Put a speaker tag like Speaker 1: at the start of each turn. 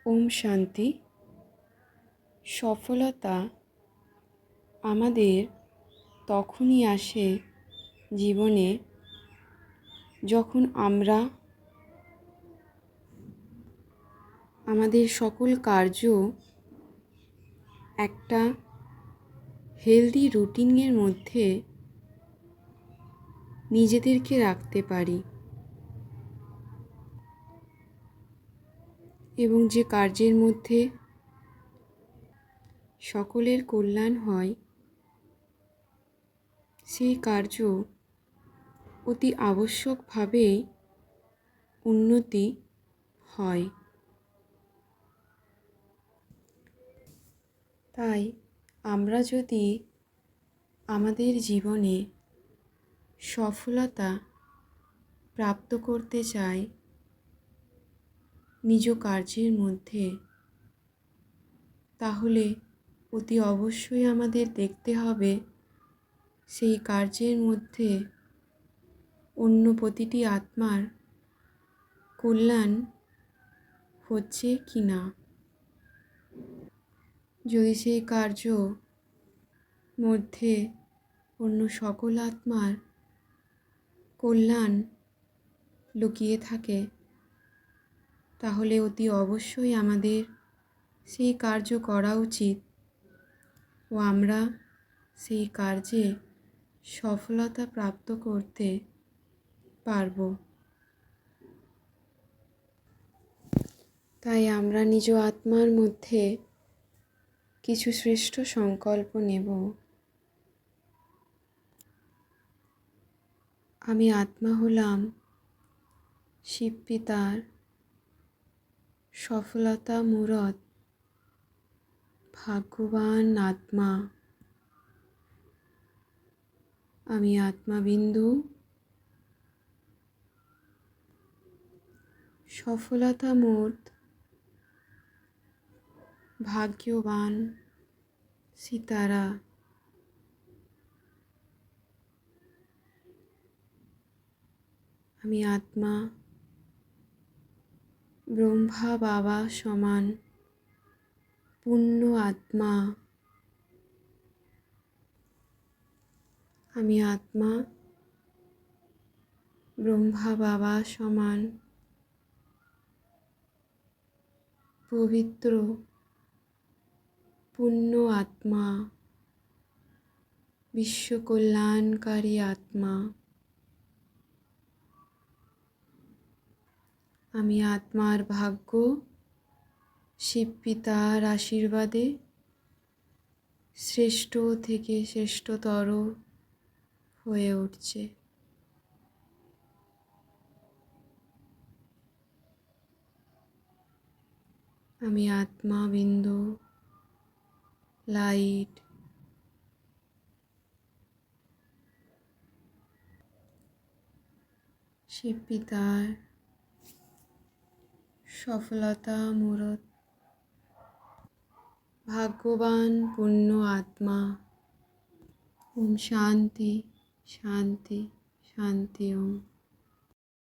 Speaker 1: ওম শান্তি। সফলতা আমাদের তখনই আসে জীবনে যখন আমরা আমাদের সকল কার্য একটা হেলদি রুটিনের মধ্যে নিজেদেরকে রাখতে পারি এবং যে কার্যের মধ্যে সকলের কল্যাণ হয় সেই কার্য অতি আবশ্যকভাবেই উন্নতি হয়। তাই আমরা যদি আমাদের জীবনে সফলতা প্রাপ্ত করতে চাই নিজ কার্যের মধ্যে, তাহলে অতি অবশ্যই আমাদের দেখতে হবে সেই কার্যের মধ্যে অন্য প্রতিটি আত্মার কল্যাণ হচ্ছে কি না। যদি সেই কার্য মধ্যে অন্য সকল আত্মার কল্যাণ লুকিয়ে থাকে, তাহলে অতি অবশ্যই আমাদের সেই কার্য করা উচিত ও আমরা সেই কার্যে সফলতা প্রাপ্ত করতে পারব। তাই আমরা নিজ আত্মার মধ্যে কিছু শ্রেষ্ঠ সংকল্প নেব। আমি আত্মা হলাম শিব পিতার সফলতা মূরত ভাগ্যবান আত্মা। আমি আত্মাবিন্দু সফলতা মূর্ত ভাগ্যবান সিতারা। আমি আত্মা ব্রহ্মা বাবা সমান পূর্ণ আত্মা। আমি আত্মা ব্রহ্মা বাবা সমান পবিত্র পূর্ণ আত্মা, বিশ্ব কল্যাণকারী আত্মা। আমি আত্মার ভাগ্য শিব পিতার আশীর্বাদে শ্রেষ্ঠ থেকে শ্রেষ্ঠতর হয়ে উঠছে। আমি আত্মা বিন্দু লাইট। শিব পিতার সফলতা মূরত ভাগ্যবান পূর্ণ আত্মা। ওম শান্তি শান্তি শান্তি ওম।